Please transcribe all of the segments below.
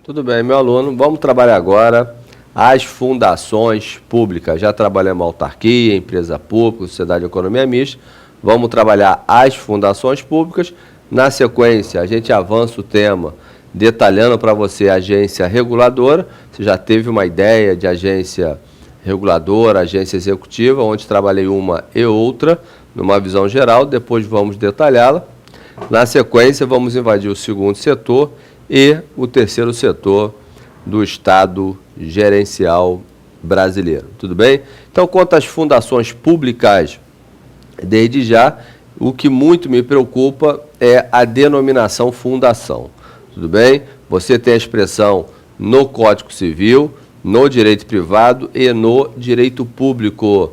Tudo bem, meu aluno. Vamos trabalhar agora as fundações públicas. Já trabalhamos autarquia, empresa pública, sociedade de economia mista. Vamos trabalhar as fundações públicas. Na sequência, a gente avança o tema detalhando para você a agência reguladora. Você já teve uma ideia de agência reguladora, agência executiva, onde trabalhei uma e outra, numa visão geral. Depois vamos detalhá-la. Na sequência, vamos invadir o segundo setor e o terceiro setor do Estado gerencial brasileiro. Tudo bem? Então, quanto às fundações públicas, desde já, o que muito me preocupa é a denominação fundação. Tudo bem? Você tem a expressão no Código Civil, no direito privado e no direito público.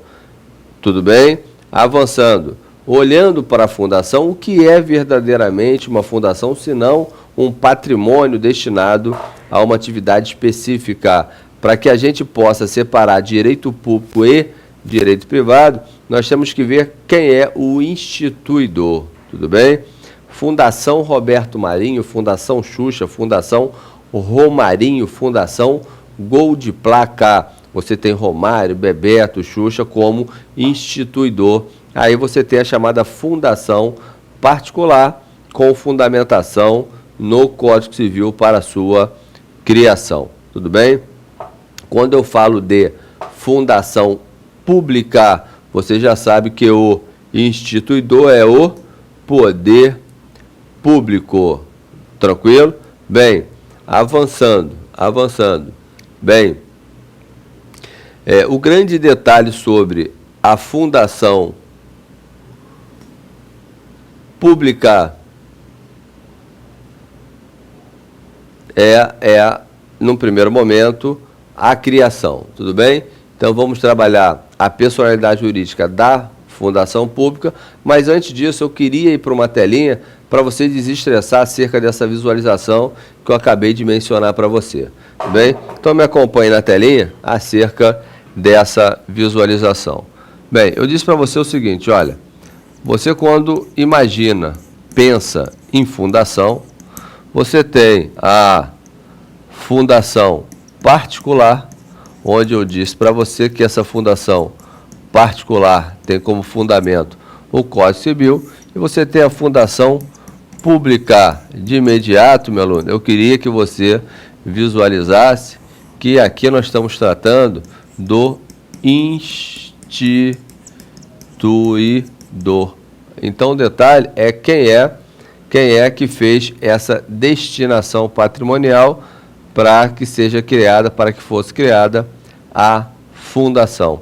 Tudo bem? Avançando. Olhando para a fundação, o que é verdadeiramente uma fundação, se não um patrimônio destinado a uma atividade específica? Para que a gente possa separar direito público e direito privado, nós temos que ver quem é o instituidor. Tudo bem? Fundação Roberto Marinho, Fundação Xuxa, Fundação Romarinho, Fundação Gol de Placa. Você tem Romário, Bebeto, Xuxa como instituidor. Aí você tem a chamada fundação particular com fundamentação no Código Civil para a sua criação. Tudo bem? Quando eu falo de fundação pública, você já sabe que o instituidor é o poder público. Tranquilo? Bem, avançando. Bem, o grande detalhe sobre a fundação pública num primeiro momento, a criação. Tudo bem? Então, vamos trabalhar a personalidade jurídica da fundação pública, mas antes disso, eu queria ir para uma telinha para você desestressar acerca dessa visualização que eu acabei de mencionar para você. Tudo bem? Então, me acompanhe na telinha acerca dessa visualização. Bem, eu disse para você o seguinte, olha, você quando imagina, pensa em fundação, você tem a fundação particular, onde eu disse para você que essa fundação particular tem como fundamento o Código Civil, e você tem a fundação pública. De imediato, meu aluno, eu queria que você visualizasse que aqui nós estamos tratando do instituidor. Então, o detalhe é quem é que fez essa destinação patrimonial para que fosse criada a fundação.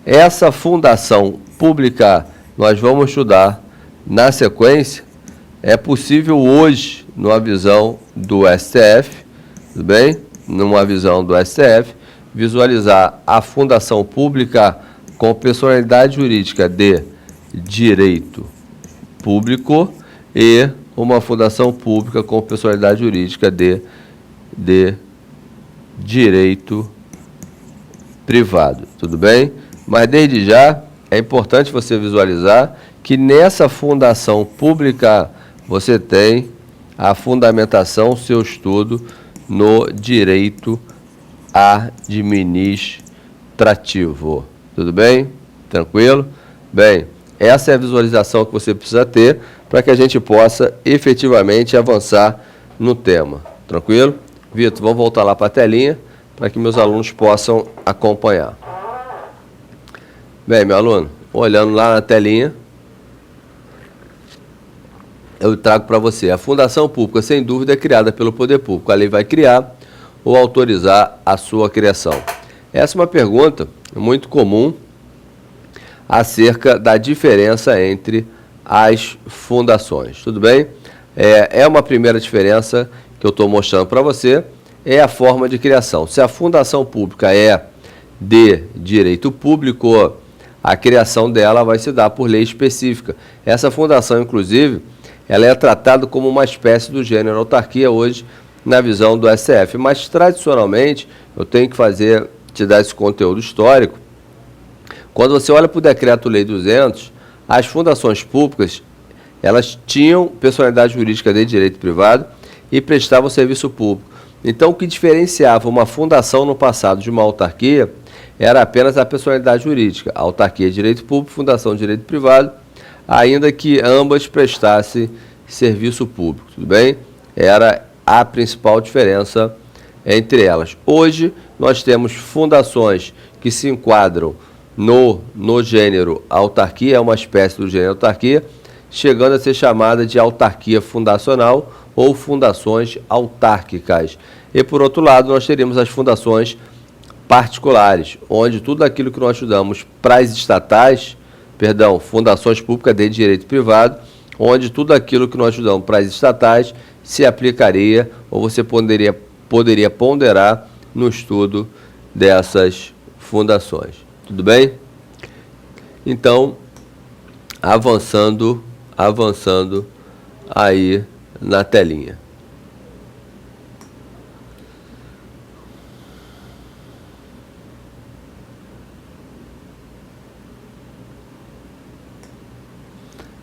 Essa fundação pública nós vamos estudar na sequência. É possível hoje, numa visão do STF, tudo bem? Numa visão do STF, visualizar a fundação pública com personalidade jurídica de direito público e uma fundação pública com personalidade jurídica de direito privado. Tudo bem? Mas desde já é importante você visualizar que nessa fundação pública você tem a fundamentação, seu estudo no direito administrativo. Tudo bem? Tranquilo? Bem, essa é a visualização que você precisa ter para que a gente possa efetivamente avançar no tema. Tranquilo? Vitor, vamos voltar lá para a telinha para que meus alunos possam acompanhar. Bem, meu aluno, olhando lá na telinha, eu trago para você. A fundação pública, sem dúvida, é criada pelo poder público. A lei vai criar ou autorizar a sua criação. Essa é uma pergunta muito comum acerca da diferença entre as fundações. Tudo bem? É uma primeira diferença que eu estou mostrando para você, é a forma de criação. Se a fundação pública é de direito público, a criação dela vai se dar por lei específica. Essa fundação, inclusive, ela é tratada como uma espécie do gênero autarquia hoje, na visão do STF. Mas, tradicionalmente, eu tenho que te dar esse conteúdo histórico. Quando você olha para o Decreto-Lei 200, as fundações públicas, elas tinham personalidade jurídica de direito privado e prestavam serviço público. Então, o que diferenciava uma fundação no passado de uma autarquia era apenas a personalidade jurídica. A autarquia é direito público, fundação é direito privado, ainda que ambas prestassem serviço público, tudo bem? Era a principal diferença entre elas. Hoje, nós temos fundações que se enquadram no gênero autarquia, é uma espécie do gênero autarquia, chegando a ser chamada de autarquia fundacional ou fundações autárquicas. E, por outro lado, nós teríamos as fundações particulares, onde tudo aquilo que nós estudamos para as estatais, fundações públicas de direito privado, onde tudo aquilo que nós estudamos para as estatais se aplicaria ou você poderia ponderar no estudo dessas fundações. Tudo bem? Então, avançando aí na telinha.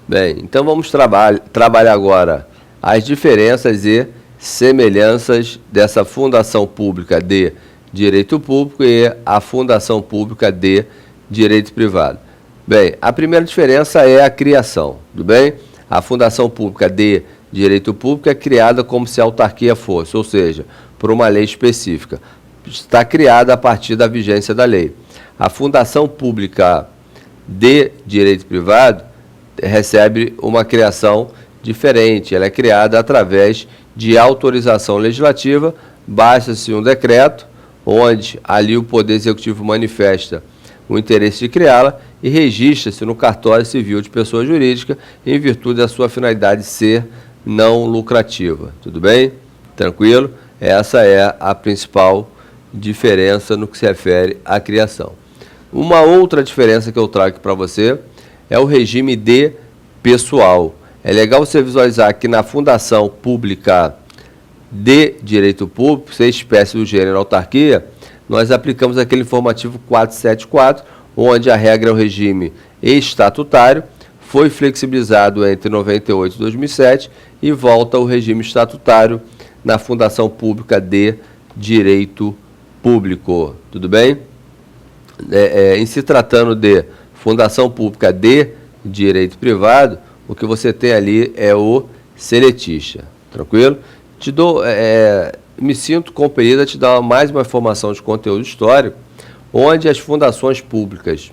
Bem, então vamos trabalhar agora as diferenças e semelhanças dessa fundação pública de direito público e a fundação pública de direito privado. Bem, a primeira diferença é a criação, tudo bem? A fundação pública de direito público é criada como se a autarquia fosse, ou seja, por uma lei específica. Está criada a partir da vigência da lei. A fundação pública de direito privado recebe uma criação diferente. Ela é criada através de autorização legislativa, basta-se um decreto, onde ali o Poder Executivo manifesta o interesse de criá-la e registra-se no cartório civil de pessoa jurídica em virtude da sua finalidade ser não lucrativa. Tudo bem? Tranquilo? Essa é a principal diferença no que se refere à criação. Uma outra diferença que eu trago aqui para você é o regime de pessoal. É legal você visualizar que na fundação pública de direito público, ser espécie do gênero autarquia, nós aplicamos aquele informativo 474, onde a regra é o regime estatutário, foi flexibilizado entre 98 e 2007 e volta ao regime estatutário na fundação pública de direito público. Tudo bem? Em se tratando de fundação pública de direito privado, o que você tem ali é o seletista. Tranquilo? Me sinto compelido a te dar mais uma informação de conteúdo histórico, onde as fundações públicas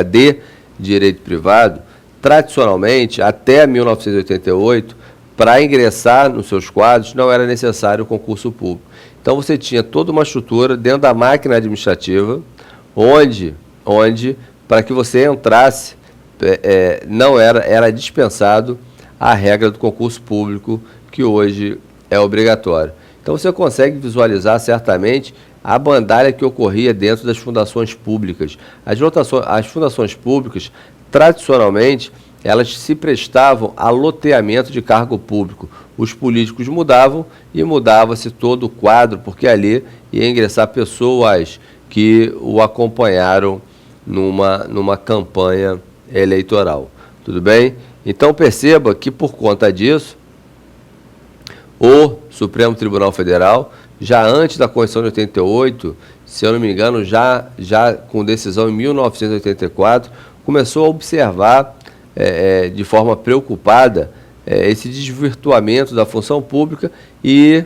de direito privado, tradicionalmente, até 1988, para ingressar nos seus quadros, não era necessário o concurso público. Então, você tinha toda uma estrutura dentro da máquina administrativa, onde para que você entrasse, não era dispensado a regra do concurso público, que hoje é obrigatório. Então, você consegue visualizar certamente a bandalha que ocorria dentro das fundações públicas. As fundações públicas, tradicionalmente, elas se prestavam a loteamento de cargo público. Os políticos mudavam e mudava-se todo o quadro, porque ali ia ingressar pessoas que o acompanharam numa campanha eleitoral. Tudo bem? Então, perceba que, por conta disso, o Supremo Tribunal Federal, já antes da Constituição de 88, se eu não me engano, já com decisão em 1984, começou a observar de forma preocupada esse desvirtuamento da função pública e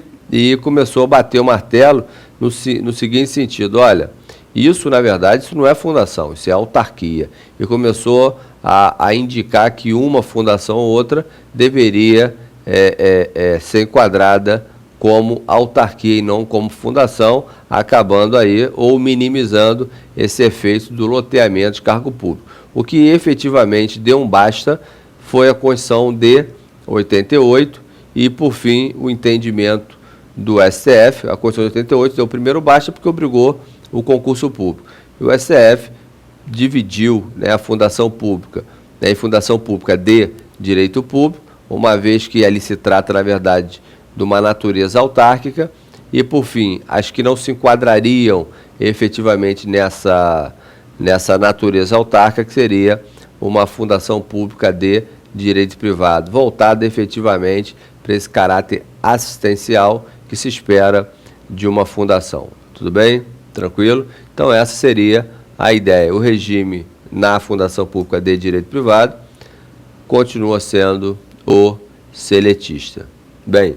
começou a bater o martelo no seguinte sentido: olha, isso, na verdade, isso não é fundação, isso é autarquia. E começou a indicar que uma fundação ou outra deveria ser enquadrada como autarquia e não como fundação, acabando aí ou minimizando esse efeito do loteamento de cargo público. O que efetivamente deu um basta foi a Constituição de 88 e, por fim, o entendimento do STF. A Constituição de 88 deu o primeiro basta porque obrigou o concurso público. E o STF dividiu, a fundação pública em fundação pública de direito público, uma vez que ali se trata, na verdade, de uma natureza autárquica, e, por fim, as que não se enquadrariam efetivamente nessa natureza autárquica, que seria uma fundação pública de direito privado, voltada efetivamente para esse caráter assistencial que se espera de uma fundação. Tudo bem? Tranquilo? Então essa seria a ideia. O regime na fundação pública de direito privado continua sendo o seletista. Bem,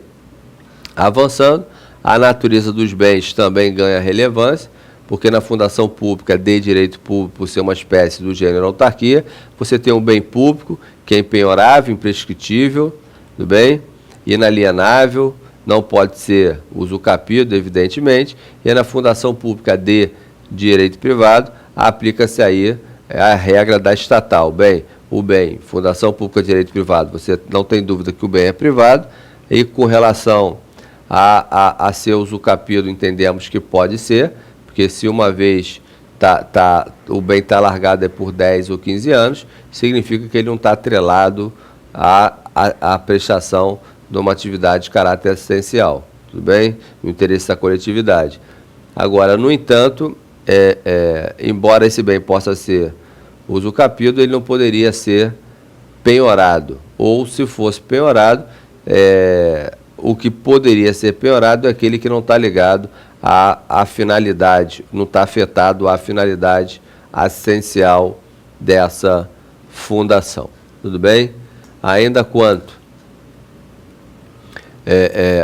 avançando, a natureza dos bens também ganha relevância, porque na fundação pública de direito público, por ser uma espécie do gênero autarquia, você tem um bem público que é impenhorável, imprescritível, tudo bem? Inalienável, não pode ser usucapido, evidentemente, e na fundação pública de direito privado, aplica-se aí a regra da estatal. Bem, o bem, fundação pública de direito privado, você não tem dúvida que o bem é privado, e com relação a ser usucapido, entendemos que pode ser, porque se uma vez o bem está largado por 10 ou 15 anos, significa que ele não está atrelado à prestação de uma atividade de caráter assistencial, tudo bem? No interesse da coletividade. Agora, no entanto, embora esse bem possa ser usucapido, ele não poderia ser penhorado, ou se fosse penhorado, o que poderia ser penhorado é aquele que não está ligado à finalidade, não está afetado à finalidade assistencial dessa fundação. Tudo bem? Ainda quanto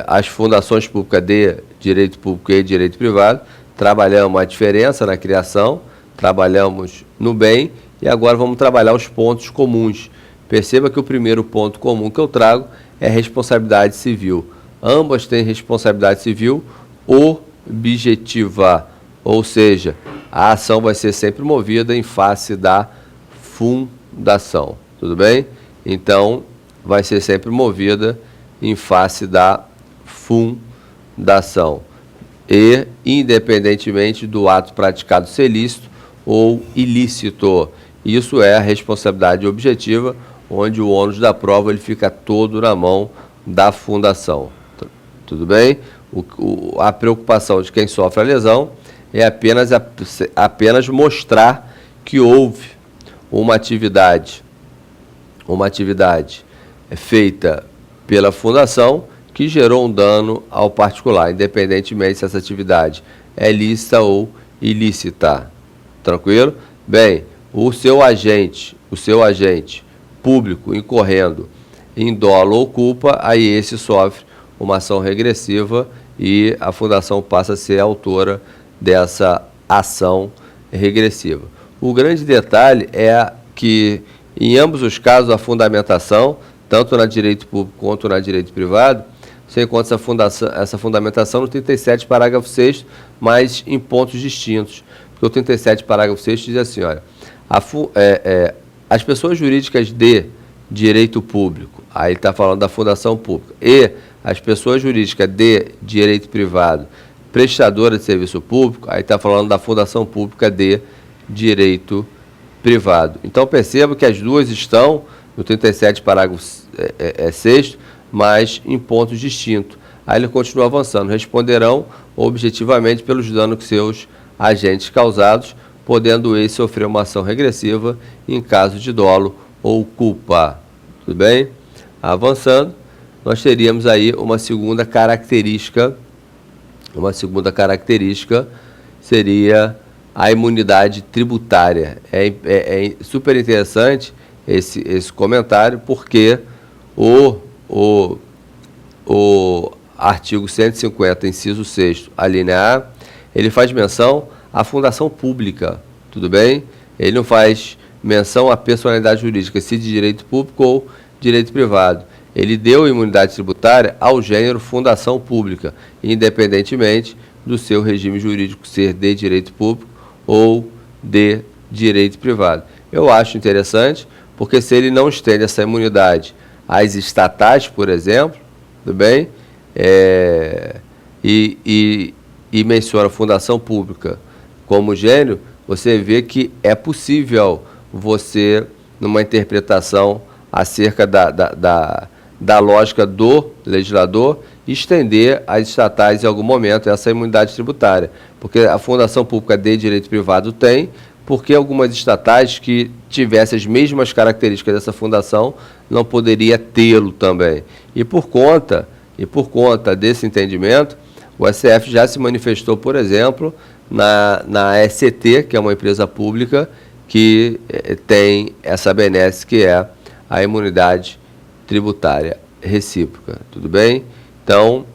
as fundações públicas de direito público e direito privado, trabalhamos a diferença na criação, trabalhamos no bem e agora vamos trabalhar os pontos comuns. Perceba que o primeiro ponto comum que eu trago é responsabilidade civil. Ambas têm responsabilidade civil objetiva, ou seja, a ação vai ser sempre movida em face da fundação. Tudo bem? Então, vai ser sempre movida em face da fundação. E, independentemente do ato praticado ser lícito ou ilícito. Isso é a responsabilidade objetiva, onde o ônus da prova ele fica todo na mão da fundação. Tudo bem? A preocupação de quem sofre a lesão é apenas mostrar que houve uma atividade feita pela fundação que gerou um dano ao particular, independentemente se essa atividade é lícita ou ilícita. Tranquilo? Bem, o seu agente público incorrendo em dolo ou culpa, aí esse sofre uma ação regressiva e a fundação passa a ser autora dessa ação regressiva. O grande detalhe é que, em ambos os casos, a fundamentação, tanto na direito público quanto na direito privado, você encontra essa fundamentação no 37, parágrafo 6º, mas em pontos distintos. Porque o 37, parágrafo 6º diz assim, olha, as pessoas jurídicas de direito público, aí está falando da fundação pública, e as pessoas jurídicas de direito privado, prestadora de serviço público, aí está falando da fundação pública de direito privado. Então, perceba que as duas estão no 37, parágrafo 6º, mas em pontos distintos. Aí ele continua avançando. Responderão objetivamente pelos danos que seus agentes causados, podendo esse sofrer uma ação regressiva em caso de dolo ou culpa. Tudo bem? Avançando, nós teríamos aí uma segunda característica. Uma segunda característica seria a imunidade tributária. É super interessante esse comentário, porque o artigo 150, inciso 6º, a linha A, ele faz menção à fundação pública, tudo bem? Ele não faz menção à personalidade jurídica, se de direito público ou direito privado. Ele deu imunidade tributária ao gênero fundação pública, independentemente do seu regime jurídico ser de direito público ou de direito privado. Eu acho interessante, porque se ele não estende essa imunidade às estatais, por exemplo, tudo bem? E menciona a fundação pública como gênero, você vê que é possível você, numa interpretação acerca da lógica do legislador, estender às estatais em algum momento essa imunidade tributária. Porque a fundação pública de direito privado tem, porque algumas estatais que tivessem as mesmas características dessa fundação não poderia tê-lo também. E por conta E por conta desse entendimento, o STF já se manifestou, por exemplo, na SCT, que é uma empresa pública que tem essa benesse, que é a imunidade tributária recíproca. Tudo bem? Então,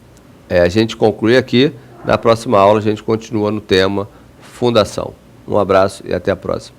a gente conclui aqui. Na próxima aula, a gente continua no tema fundação. Um abraço e até a próxima.